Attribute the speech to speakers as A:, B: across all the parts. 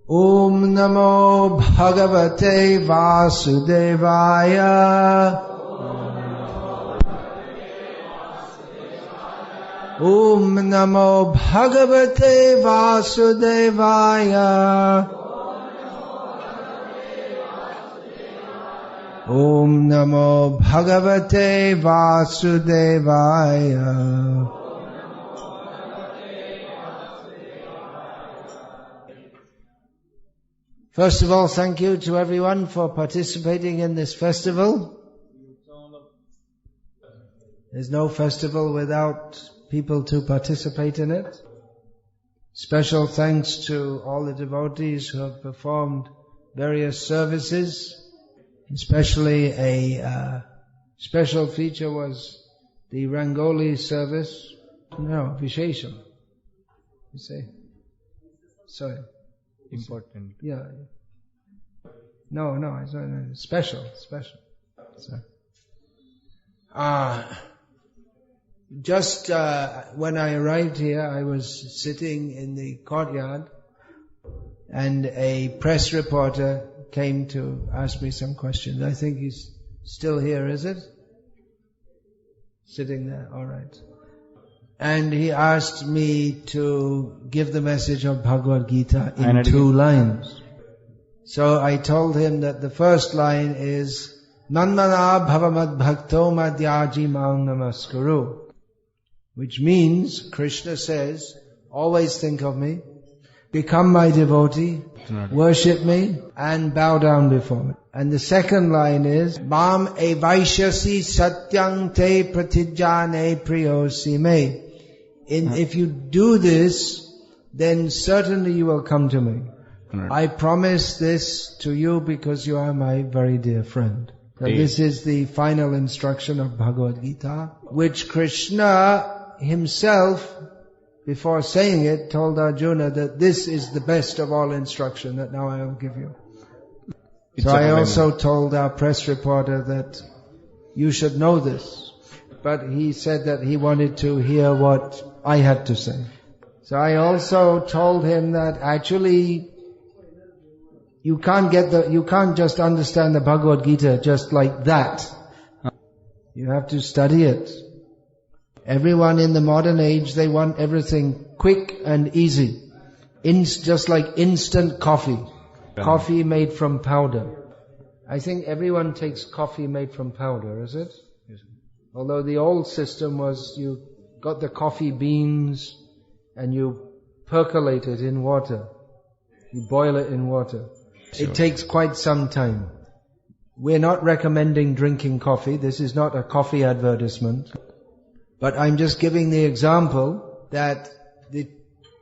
A: Om Namo Bhagavate Vasudevaya. Om Namo Bhagavate Vasudevaya. Om Namo Bhagavate Vasudevaya. First of all, thank you to everyone for participating in this festival. There's no festival without people to participate in it. Special thanks to all the devotees who have performed various services. Especially a special feature was the Rangoli service. No, Vishesham. You say? Sorry.
B: Important.
A: Yeah. No, it's not special. Sorry. Just when I arrived here, I was sitting in the courtyard and a press reporter came to ask me some questions. I think he's still here, is it? Sitting there, all right. And he asked me to give the message of Bhagavad Gita in 2 lines. So I told him that the first line is Manmana bhavamad bhakto madhyaji mang namaskuru, which means, Krishna says, always think of me, become my devotee, worship me, and bow down before me. And the second line is Mam evaishyasi satyang te pratijane priyosi me. If you do this, then certainly you will come to me. I promise this to you because you are my very dear friend. So this is the final instruction of Bhagavad Gita, which Krishna himself, before saying it, told Arjuna that this is the best of all instruction that now I will give you. So I also told our press reporter that you should know this. But he said that he wanted to hear what I had to say. So I also told him that actually you can't just understand the Bhagavad Gita just like that. You have to study it. Everyone in the modern age, they want everything quick and easy. Just like instant coffee. Coffee made from powder. I think everyone takes coffee made from powder, is it? Yes. Although the old system was you got the coffee beans and you percolate it in water. You boil it in water. Sure. It takes quite some time. We're not recommending drinking coffee. This is not a coffee advertisement. But I'm just giving the example that the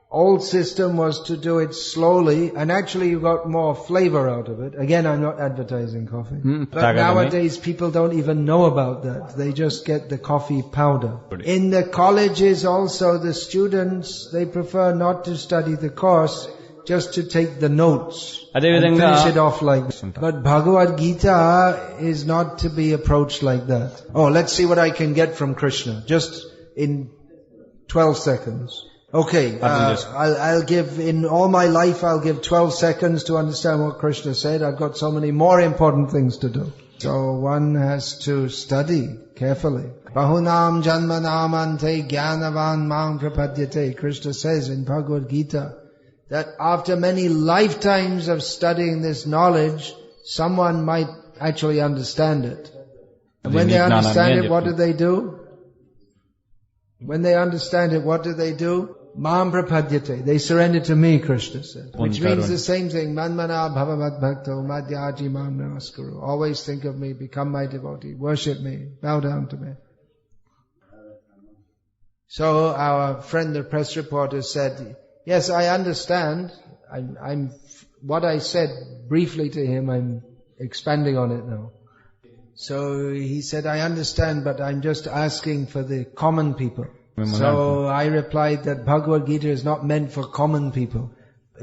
A: old system was to do it slowly, and actually you got more flavor out of it. Again, I'm not advertising coffee. But nowadays people don't even know about that. They just get the coffee powder. In the colleges also, the students, they prefer not to study the course, just to take the notes and finish it off like that. But Bhagavad Gita is not to be approached like that. Oh, let's see what I can get from Krishna, just in 12 seconds. Okay, I'll give, in all my life I'll give 12 seconds to understand what Krishna said. I've got so many more important things to do. So one has to study carefully. Bahunam janmanam ante jnanavan mang prapadyate. Krishna says in Bhagavad Gita that after many lifetimes of studying this knowledge, someone might actually understand it. And when they understand it, what do? When they understand it, what do? Mam prapadyate. They surrender to me, Krishna said. Which means the same thing. Manmana bhavavat bhakto madhyaji mam namaskuru. Always think of me, become my devotee, worship me, bow down to me. So our friend, the press reporter, said, yes, I understand. I'm what I said briefly to him, I'm expanding on it now. So he said, I understand, but I'm just asking for the common people. So I replied that Bhagavad Gita is not meant for common people.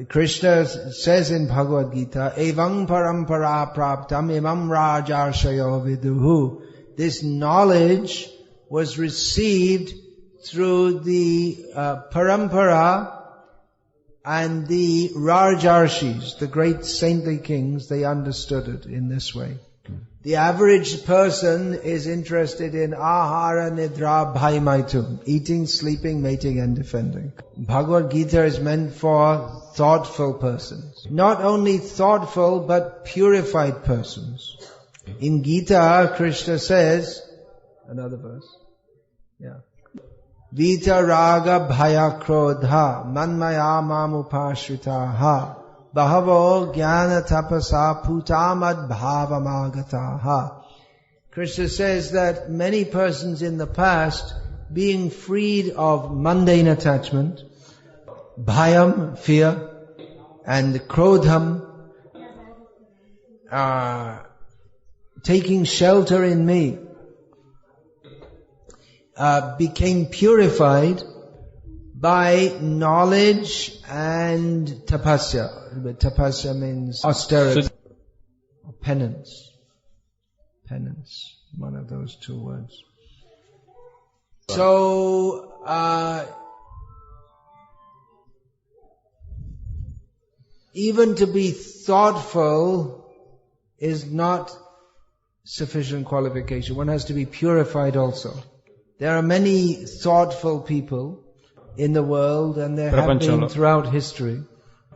A: Krishna says in Bhagavad Gita, Evang parampara praptam imam rajarshayo viduhu. This knowledge was received through the parampara And the Rajarshis, the great saintly kings, they understood it in this way. The average person is interested in ahara, nidra, bhaimaitum, eating, sleeping, mating and defending. Bhagavad Gita is meant for thoughtful persons. Not only thoughtful, but purified persons. In Gita, Krishna says, another verse, Vita raga bhaya krodha manmaya mamupashritaha bahavo jnana tapasa putamad bhavamagataha. Krishna says that many persons in the past, being freed of mundane attachment, bhayam, fear, and krodham, taking shelter in me, became purified by knowledge and tapasya. Tapasya means austerity, or penance. Penance, one of those two words. So, even to be thoughtful is not sufficient qualification. One has to be purified also. There are many thoughtful people in the world, and there have been throughout history.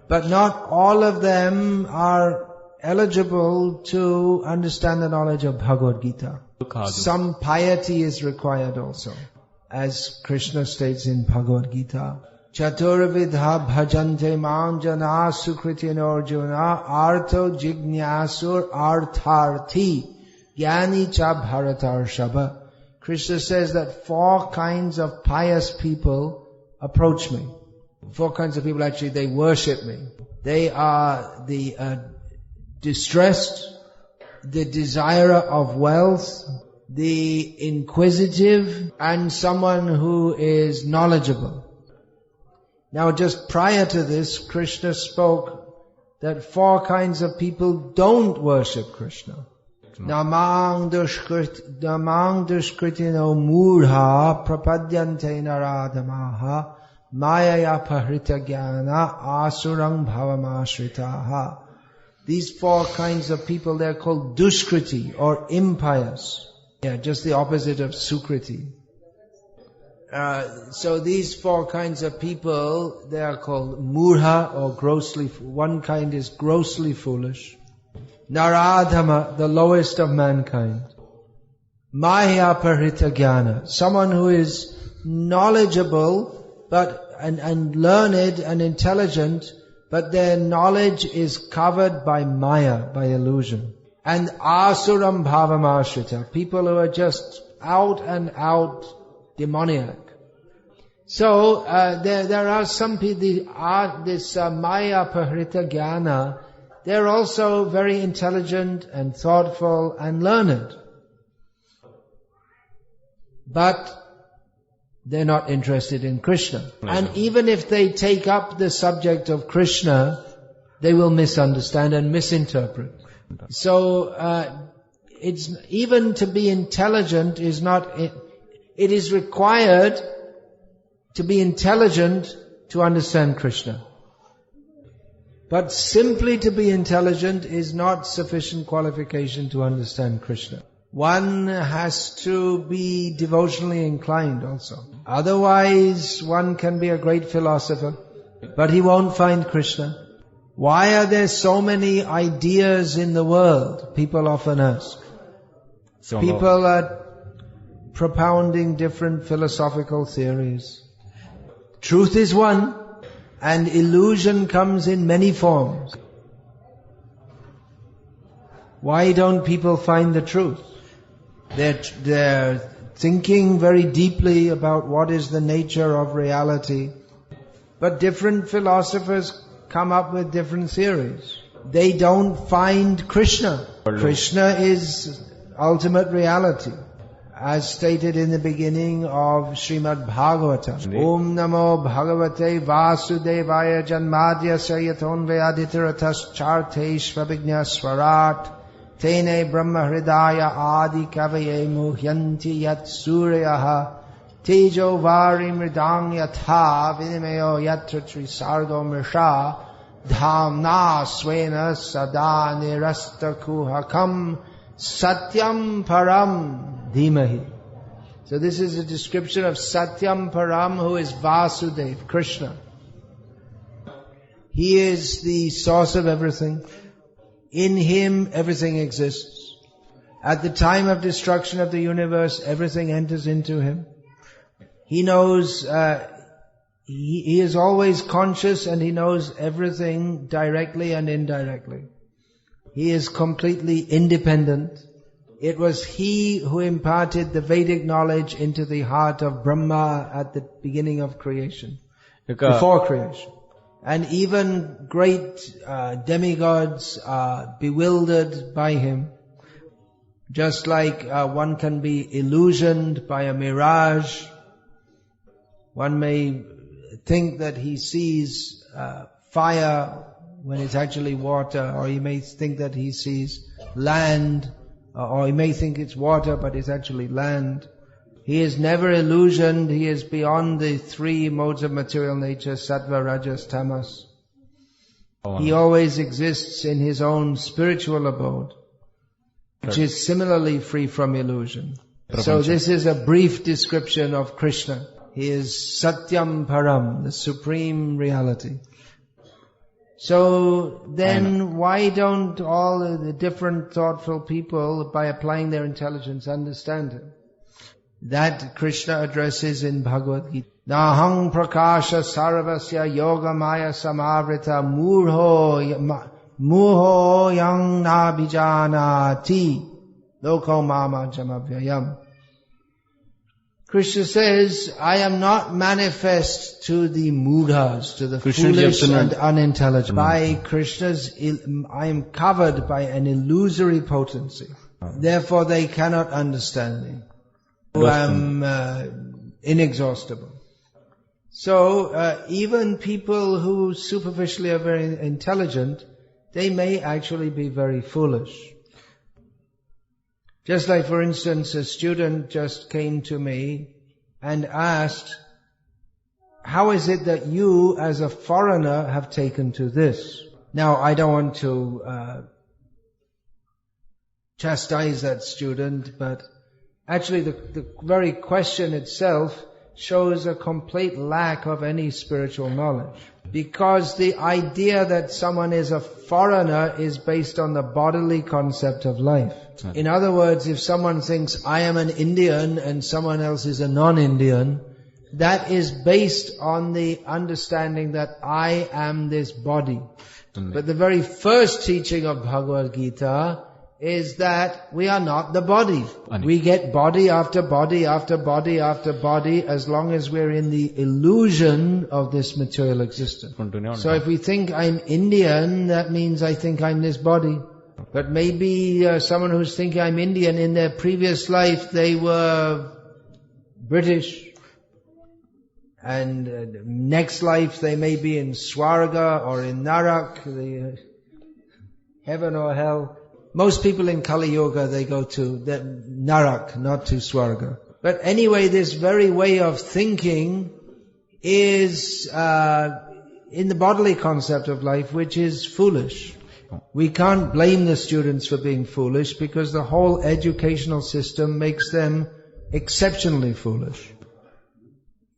A: But not all of them are eligible to understand the knowledge of Bhagavad Gita. Some piety is required also, as Krishna states in Bhagavad Gita. Chaturvidha bhajante manjana sukritin arjuna artho jignasur artharthi jnani cha bharatarshava. Krishna says that 4 kinds of pious people approach me. 4 kinds of people, actually, they worship me. They are the distressed, the desirer of wealth, the inquisitive, and someone who is knowledgeable. Now, just prior to this, Krishna spoke that 4 kinds of people don't worship Krishna. Namang dushkritino murha prapadyante naradamaha mayaya pahrita jnana asurang bhavamashritaha. These 4 kinds of people, they're called dushkriti or impious. Just the opposite of sukriti. So these 4 kinds of people, they are called murha or grossly. One kind is grossly foolish. Naradhama, the lowest of mankind. Maya parita jnana, someone who is knowledgeable and learned and intelligent, but their knowledge is covered by maya, by illusion. And asuram bhavamashrita, people who are just out and out demoniac. So there are some people, this maya pahrita jnana, they're also very intelligent and thoughtful and learned. But they're not interested in Krishna. And even if they take up the subject of Krishna, they will misunderstand and misinterpret. So it's even to be intelligent is not. It is required to be intelligent to understand Krishna. But simply to be intelligent is not sufficient qualification to understand Krishna. One has to be devotionally inclined also. Otherwise, one can be a great philosopher, but he won't find Krishna. Why are there so many ideas in the world? People often ask. People are propounding different philosophical theories. Truth is one, and illusion comes in many forms. Why don't people find the truth? They're thinking very deeply about what is the nature of reality. But different philosophers come up with different theories. They don't find Krishna. Krishna is ultimate reality. As stated in the beginning of Srimad Bhagavatam. Om Namo Bhagavate Vasudevaya Janmadya Sayaton Vyaditiratas Charte Svabhignya Swarat Tene Brahma Hridaya Adi Kavaye Muhyanti Yat Suryaha Tejo vari mridang yatha vinimayo yatra trisargo mrisha dhamna svena sada nirasta kuhakam satyam param dhimahi. So this is a description of Satyam Param, who is Vasudev, Krishna. He is the source of everything. In Him, everything exists. At the time of destruction of the universe, everything enters into Him. He knows, he is always conscious, and He knows everything directly and indirectly. He is completely independent. It was He who imparted the Vedic knowledge into the heart of Brahma at the beginning of creation, before creation. And even great demigods are bewildered by Him. Just like one can be illusioned by a mirage. One may think that he sees fire when it's actually water, or he may think that he sees land, or he may think it's water but it's actually land. He is never illusioned. He is beyond the three modes of material nature, sattva, rajas, tamas. He always exists in His own spiritual abode, which is similarly free from illusion. So this is a brief description of Krishna. He is Satyam Param, the supreme reality. So then why don't all the different thoughtful people, by applying their intelligence, understand Him? That Krishna addresses in Bhagavad Gita. Nahang prakasha sarvasya yoga maya samavrita murho yang nabijanati loko mama jamavyayam. Krishna says, I am not manifest to the mudhas, to the foolish and unintelligent. By Krishna's, I am covered by an illusory potency. Therefore they cannot understand me. I am inexhaustible. So even people who superficially are very intelligent, they may actually be very foolish. Just like, for instance, a student just came to me and asked, how is it that you as a foreigner have taken to this? Now, I don't want to chastise that student, but actually the very question itself shows a complete lack of any spiritual knowledge. Because the idea that someone is a foreigner is based on the bodily concept of life. In other words, if someone thinks, I am an Indian and someone else is a non-Indian, that is based on the understanding that I am this body. But the very first teaching of Bhagavad Gita is that we are not the body. We get body after body after body after body as long as we're in the illusion of this material existence. So if we think I'm Indian, that means I think I'm this body. But maybe someone who's thinking I'm Indian, in their previous life they were British. And next life they may be in Swarga or in Narak, the heaven or hell. Most people in Kali Yuga, they go to the Narak, not to Swarga. But anyway, this very way of thinking is in the bodily concept of life, which is foolish. We can't blame the students for being foolish because the whole educational system makes them exceptionally foolish.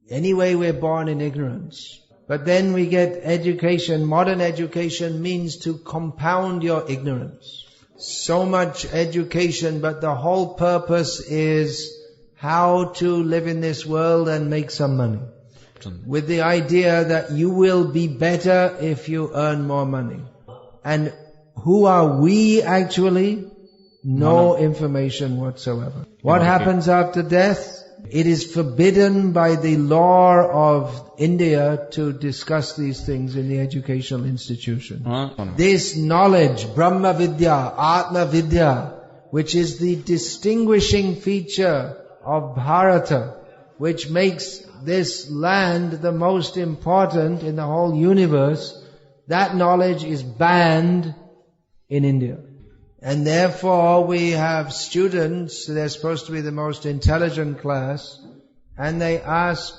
A: Anyway, we're born in ignorance. But then we get education. Modern education means to compound your ignorance. So much education, but the whole purpose is how to live in this world and make some money. With the idea that you will be better if you earn more money. And who are we actually? No information whatsoever. What happens after death? It is forbidden by the law of India to discuss these things in the educational institution. This knowledge, Brahma Vidya, Atma Vidya, which is the distinguishing feature of Bharata, which makes this land the most important in the whole universe, that knowledge is banned in India. And therefore we have students, they're supposed to be the most intelligent class, and they ask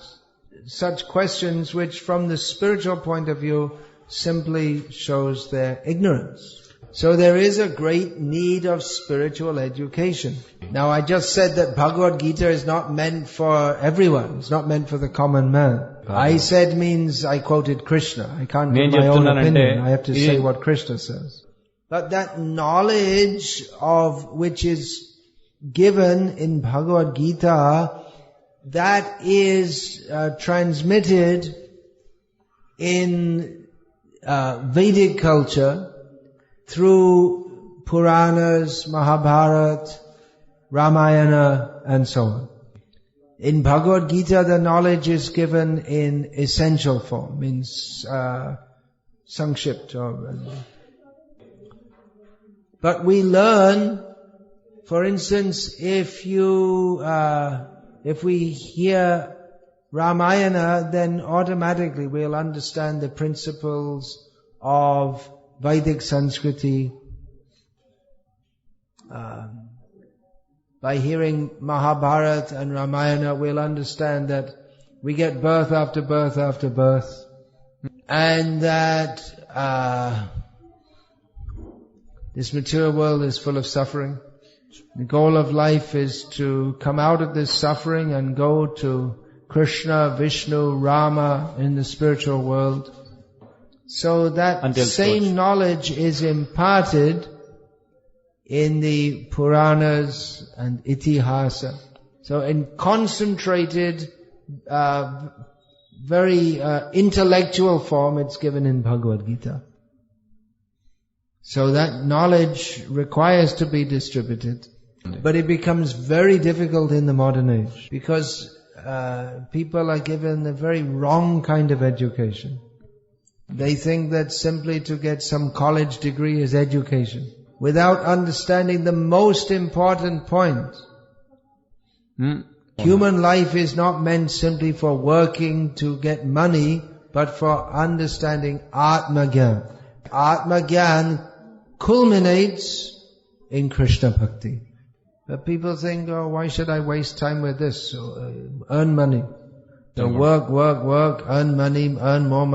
A: such questions which from the spiritual point of view simply shows their ignorance. So there is a great need of spiritual education. Now I just said that Bhagavad Gita is not meant for everyone. It's not meant for the common man. I said means I quoted Krishna. I can't give my own opinion. I have to say what Krishna says. But that knowledge of which is given in Bhagavad Gita, that is transmitted in Vedic culture through Puranas, Mahabharata, Ramayana, and so on. In Bhagavad Gita, the knowledge is given in essential form, means sankshipt. But we learn, for instance, if we hear Ramayana, then automatically we'll understand the principles of Vedic Sanskriti. By hearing Mahabharata and Ramayana, we'll understand that we get birth after birth after birth, and that this material world is full of suffering. The goal of life is to come out of this suffering and go to Krishna, Vishnu, Rama in the spiritual world. So that same knowledge is imparted in the Puranas and Itihasa. So in concentrated, very intellectual form, it's given in Bhagavad Gita. So that knowledge requires to be distributed. But it becomes very difficult in the modern age because people are given a very wrong kind of education. They think that simply to get some college degree is education, without understanding the most important point. Human life is not meant simply for working to get money, but for understanding Atma Gyan. Atma Gyan culminates in Krishna Bhakti. But people think, oh, why should I waste time with this? Earn money. So work, earn money, earn more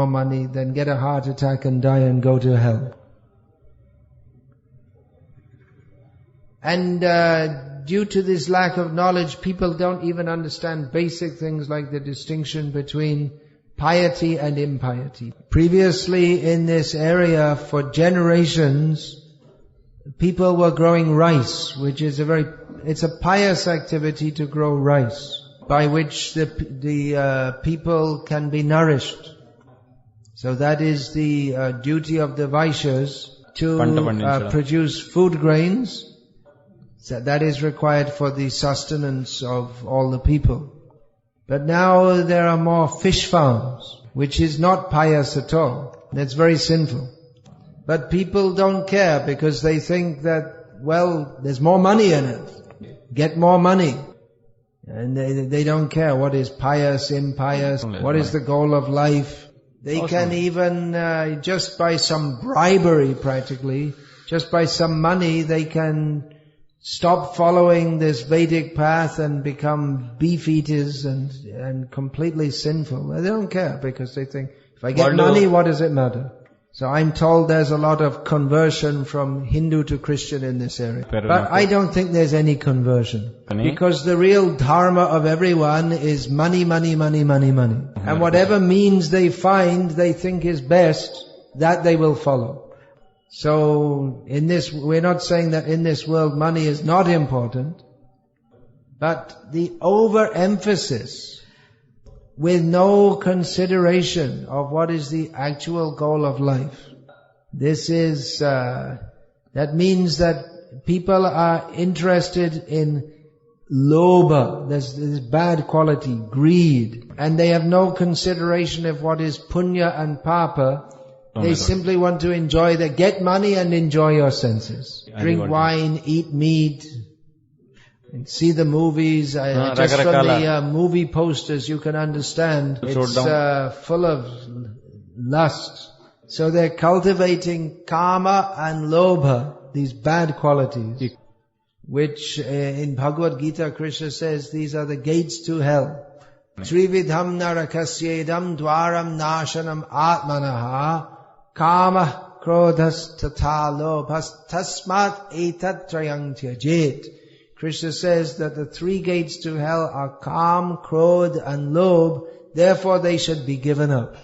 A: money, then get a heart attack and die and go to hell. And due to this lack of knowledge, people don't even understand basic things like the distinction between piety and impiety. Previously in this area, for generations, people were growing rice, which is it's a pious activity to grow rice, by which the people can be nourished. So that is the duty of the Vaishyas to produce food grains. So that is required for the sustenance of all the people. But now there are more fish farms, which is not pious at all. That's very sinful. But people don't care because they think that, well, there's more money in it. Get more money. And they don't care what is pious, impious, what is the goal of life. They can even, just by some bribery practically, just by some money, they can stop following this Vedic path and become beef eaters and completely sinful. They don't care because they think, if I get money, what does it matter? So I'm told there's a lot of conversion from Hindu to Christian in this area. But I don't think there's any conversion. Because the real dharma of everyone is money. And whatever means they find, they think is best, that they will follow. So we're not saying that in this world money is not important, but the overemphasis with no consideration of what is the actual goal of life. This is, that means that people are interested in lobha, this bad quality, greed, and they have no consideration of what is punya and papa. They simply want to get money and enjoy your senses. Drink wine, eat meat, and see the movies. Just from the movie posters you can understand it's full of lust. So they're cultivating kama and lobha, these bad qualities. which in Bhagavad Gita Krishna says these are the gates to hell. Trividham narakasyedam dwaram nashanam atmanaha kama krodhas tatha lobhas tasmat etatrayang tyajet. Krishna says that the three gates to hell are Kam, Krodh and Lobh, therefore they should be given up.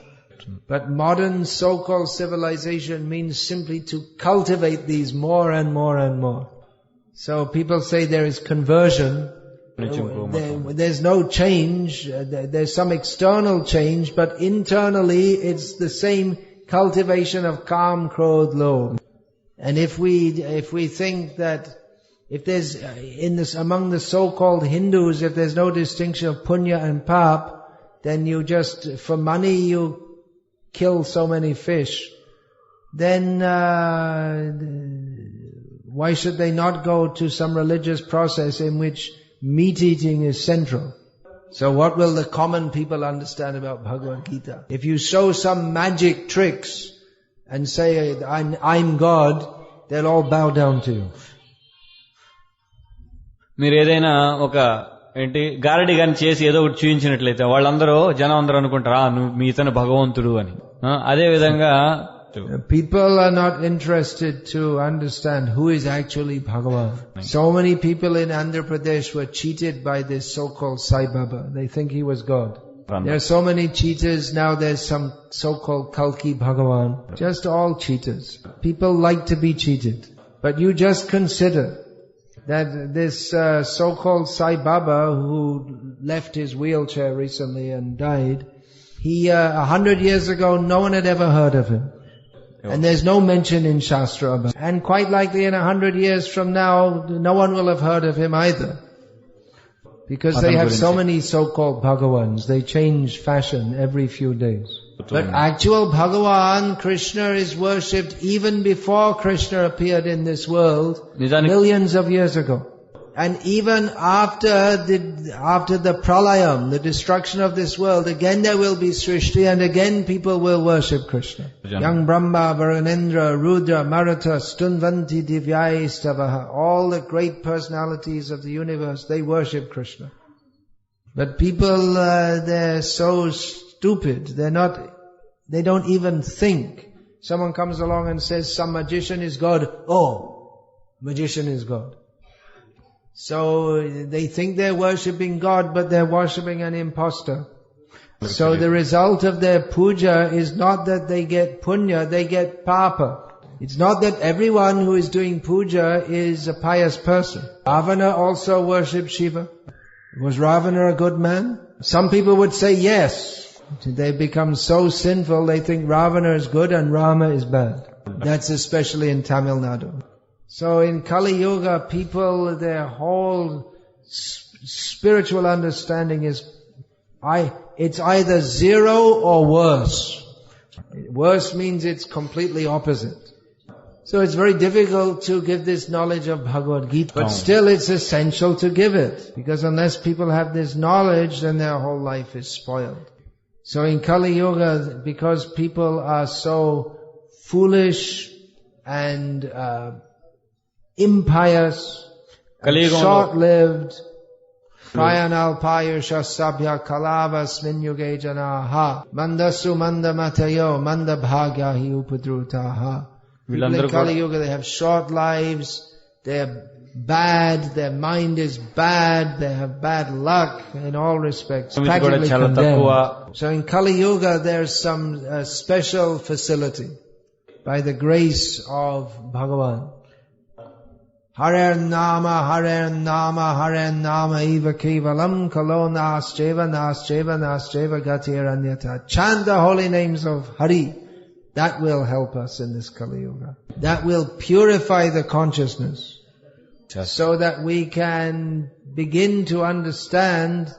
A: But modern so-called civilization means simply to cultivate these more and more and more. So people say there is conversion, there's no change, there's some external change, but internally it's the same cultivation of Kam, Krodh, Lobh. And if we think that if there's among the so-called Hindus, if there's no distinction of punya and pap, then you just, for money you kill so many fish, then why should they not go to some religious process in which meat eating is central? So what will the common people understand about Bhagavad Gita? If you show some magic tricks and say, I'm God, they'll all bow down to you.
B: మీరు ఏదైనా ఒక గారడి గాని చేసి ఏదో ఒకటి చూపించినట్లయితే వాళ్ళందరూ జనం అందరూ అనుకుంటారా మీ ఇతను భగవంతుడు అని. అదే విధంగా
A: people are not interested to understand who is actually Bhagavan. So many people in Andhra Pradesh were cheated by this so-called Sai Baba. They think he was God. There are so many cheaters now. There's some so-called Kalki Bhagavan. Just all cheaters. People like to be cheated. But you just consider that this so-called Sai Baba who left his wheelchair recently and died, he 100 years ago no one had ever heard of him. And there's no mention in Shastra about it. And quite likely in 100 years from now, no one will have heard of him either. Because they have so many so-called Bhagavans. They change fashion every few days. But actual Bhagavan, Krishna, is worshipped even before Krishna appeared in this world, millions of years ago. And even after the pralayam, the destruction of this world, again there will be srishti and again people will worship Krishna. Yang Brahma, Varanendra, Rudra, Maratha, Stunvanti Divyayistavaha, all the great personalities of the universe, they worship Krishna. But people, they're so stupid, they don't even think. Someone comes along and says some magician is God. Oh, magician is God. So they think they're worshipping God, but they're worshipping an impostor. So the result of their puja is not that they get punya, they get papa. It's not that everyone who is doing puja is a pious person. Ravana also worshipped Shiva. Was Ravana a good man? Some people would say yes. They become so sinful, they think Ravana is good and Rama is bad. That's especially in Tamil Nadu. So in Kali Yuga, people, their whole spiritual understanding is, it's either zero or worse. Worse means it's completely opposite. So it's very difficult to give this knowledge of Bhagavad Gita, but still it's essential to give it. Because unless people have this knowledge, then their whole life is spoiled. So in Kali Yuga, because people are so foolish and impious, short-lived, prayanalpayusha sabhya kalavas minyuge janaha mandasu mandamatayo mandabhagyahi upadrutaha. People in Kali Yuga, they have short lives, they're bad, their mind is bad, they have bad luck in all respects, practically condemned. So in Kali Yuga there's some special facility by the grace of Bhagavan. Harer nama, Harer nama, Harer nama eva kevalam kalo nascheva gatir anyata. Chant the holy names of Hari. That will help us in this Kali Yuga. That will purify the consciousness. So that we can begin to understand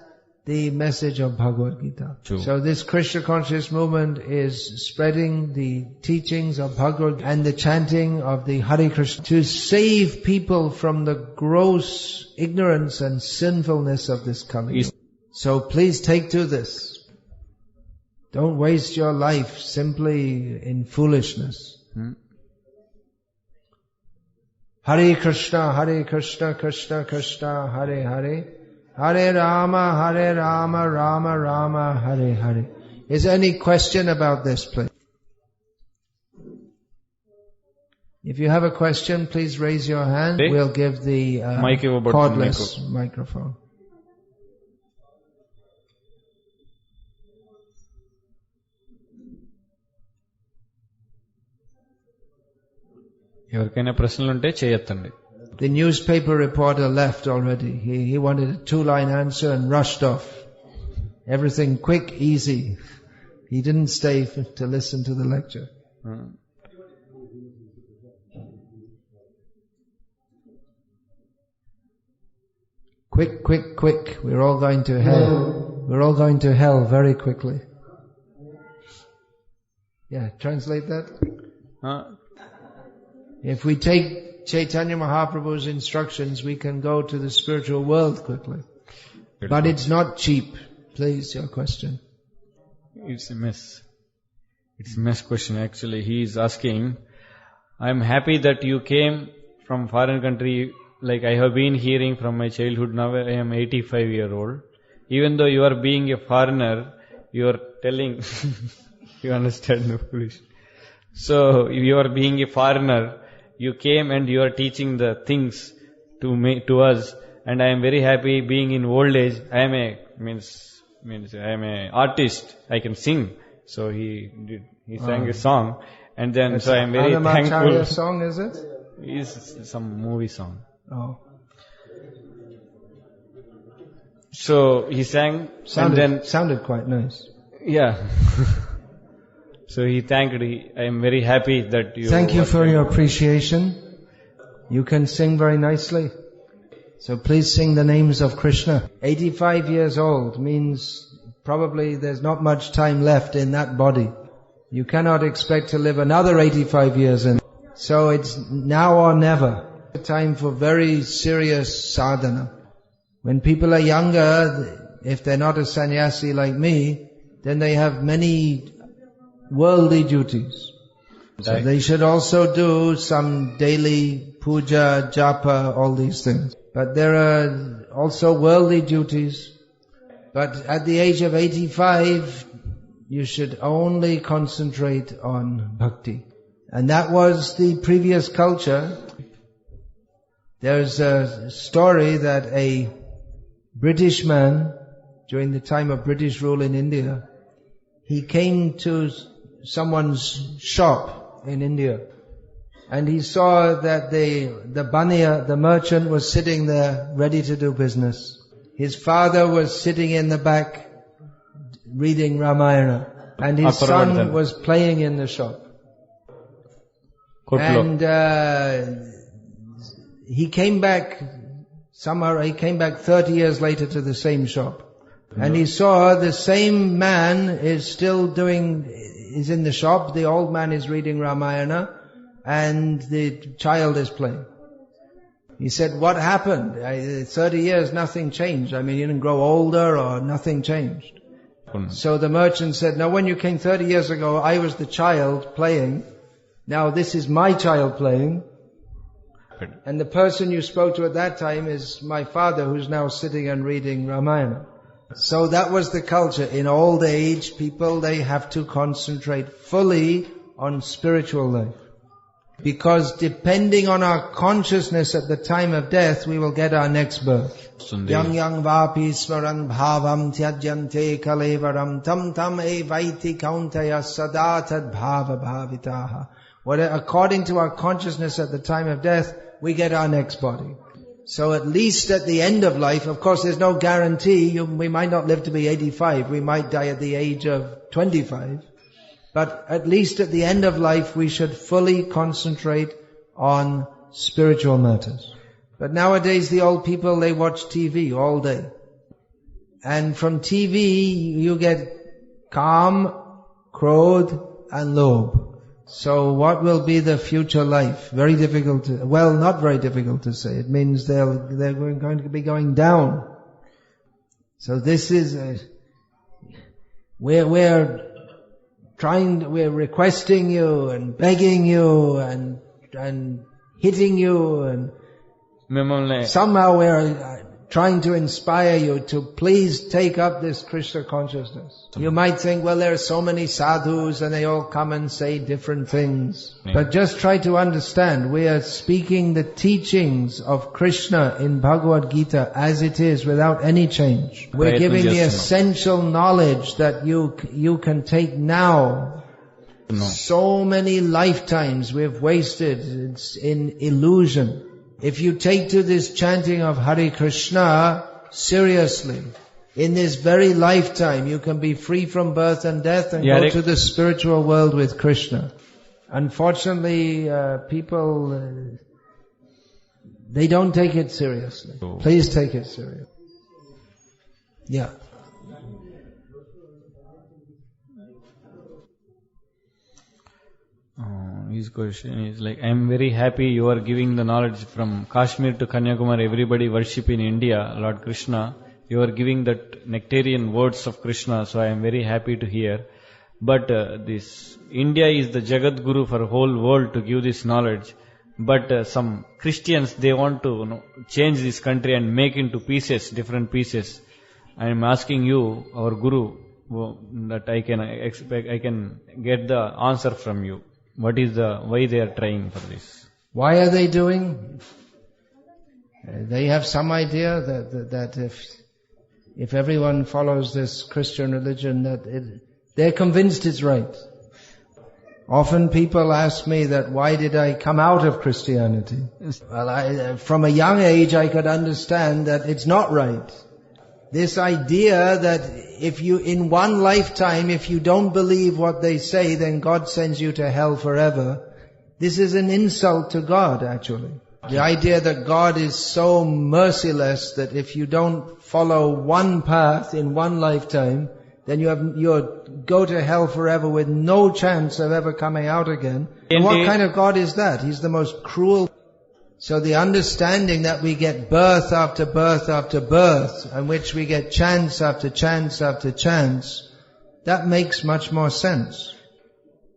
A: the message of Bhagavad Gita. True. So this Krishna conscious movement is spreading the teachings of Bhagavad and the chanting of the Hare Krishna to save people from the gross ignorance and sinfulness of this Kali. So please take to this. Don't waste your life simply in foolishness. Hare Krishna, Krishna Krishna, Hare Hare, Hare Rama, Rama Rama, Hare Hare. Is there any question about this, please? If you have a question, please raise your hand. We'll give the cordless microphone.
B: ఎవరికైనా ప్రశ్నలు ఉంటే చేయొద్దండి.
A: The newspaper reporter left already. He wanted a 2-line answer and rushed off. Everything quick, easy. He didn't stay to listen to the lecture. Quick. We're all going to hell. We're all going to hell very quickly. Yeah, translate that. If we take Chaitanya Mahaprabhu's instructions, we can go to the spiritual world quickly. But it's not cheap. Please, your question.
B: It's a mess. It's a mess question actually. He is asking, I'm happy that you came from foreign country. Like I have been hearing from my childhood, now I am 85-year-old. Even though you are being a foreigner, you are telling, you understand no English. So, you are being a foreigner, you came and you are teaching the things to us, and I am very happy being in old age. I am a artist, I can sing. So he sang a song, and then so I am very thankful.
A: What song is it?
B: It's some movie song.
A: Oh.
B: So he sang,
A: sounded quite nice.
B: Yeah. So he thanked. I am very happy that you.
A: Thank you for your appreciation. You can sing very nicely. So please sing the names of Krishna. 85 years old means probably there's not much time left in that body. You cannot expect to live another 85 years in. So it's now or never. A time for very serious sadhana. When people are younger, if they're not a sannyasi like me, then they have many worldly duties. So they should also do some daily puja, japa, all these things. But there are also worldly duties. But at the age of 85, you should only concentrate on bhakti. And that was the previous culture. There's a story that a British man, during the time of British rule in India, he came to someone's shop in India, and he saw that the baniya, the merchant, was sitting there ready to do business. His father was sitting in the back reading Ramayana, and his son was playing in the shop. And he came back 30 years later to the same shop. And he saw the same man is in the shop, the old man is reading Ramayana, and the child is playing. He said, what happened? 30 years, nothing changed. I mean, you didn't grow older or nothing changed. So the merchant said, now when you came 30 years ago, I was the child playing. Now this is my child playing. And the person you spoke to at that time is my father, who's now sitting and reading Ramayana. So that was the culture. In old age, people, they have to concentrate fully on spiritual life. Because depending on our consciousness at the time of death, we will get our next birth. Yang vapi smaran bhavam tyajyante kalevaram tam tam evaiti kauntaya sadatad bhava bhavitaha. According to our consciousness at the time of death, we get our next body. So at least at the end of life, of course there's no guarantee, we might not live to be 85, we might die at the age of 25. But at least at the end of life, we should fully concentrate on spiritual matters. But nowadays the old people, they watch TV all day. And from TV, you get Kam, Krodh and Lobh. So what will be the future life? Very difficult not very difficult to say. It means they're going to be going down. So this is, we're requesting you and begging you and hitting you, and somehow we're trying to inspire you to please take up this Krishna consciousness. You might think, well, there are so many sadhus and they all come and say different things. But just try to understand, we are speaking the teachings of Krishna in Bhagavad Gita as it is, without any change. We're giving the essential knowledge that you can take now. So many lifetimes we've wasted in illusion. If you take to this chanting of Hare Krishna seriously, in this very lifetime you can be free from birth and death and go to the spiritual world with Krishna. Unfortunately, people, they don't take it seriously. Please take it seriously. Yeah.
B: His question is like, I am very happy you are giving the knowledge from Kashmir to Kanyakumari, everybody worship in India, Lord Krishna. You are giving that nectarian words of Krishna, so I am very happy to hear. But this India is the Jagat Guru for whole world to give this knowledge. But some Christians, they want to change this country and make into pieces, different pieces. I am asking you, our Guru, that I can get the answer from you. What is why they are trying for this?
A: Why are they doing? They have some idea that if everyone follows this Christian religion, they're convinced it's right. Often people ask me that why did I come out of Christianity? Well, from a young age I could understand that it's not right. This idea that if you, in one lifetime, if you don't believe what they say, then God sends you to hell forever. This is an insult to God, actually. The idea that God is so merciless that if you don't follow one path in one lifetime, then you go to hell forever with no chance of ever coming out again. And what kind of God is that? He's the most cruel. So the understanding that we get birth after birth after birth, and which we get chance after chance after chance, that makes much more sense.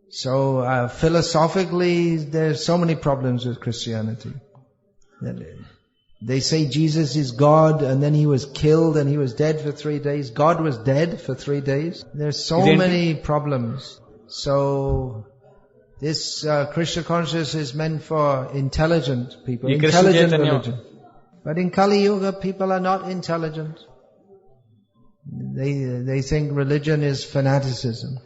A: So philosophically, there's so many problems with Christianity. They say Jesus is God, and then He was killed and He was dead for 3 days. God was dead for 3 days. There's so many problems. So this Krishna consciousness is meant for intelligent people, intelligent religion. But in Kali Yuga, people are not intelligent. They think religion is fanaticism.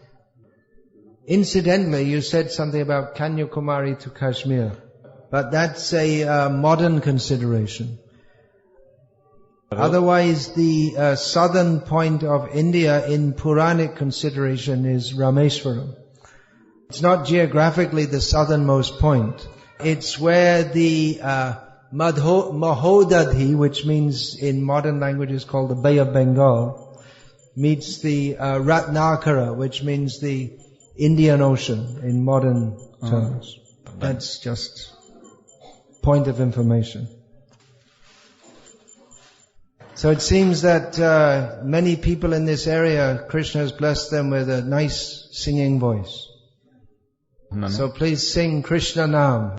A: Incidentally, you said something about Kanyakumari to Kashmir, but that's a modern consideration. Otherwise, the southern point of India in Puranic consideration is Rameswaram. It's not geographically the southernmost point. It's where the Mahodadhi, which means in modern language is called the Bay of Bengal, meets the Ratnakara, which means the Indian Ocean in modern terms. That's just point of information. So it seems that many people in this area, Krishna has blessed them with a nice singing voice. So please sing Krishna Nam.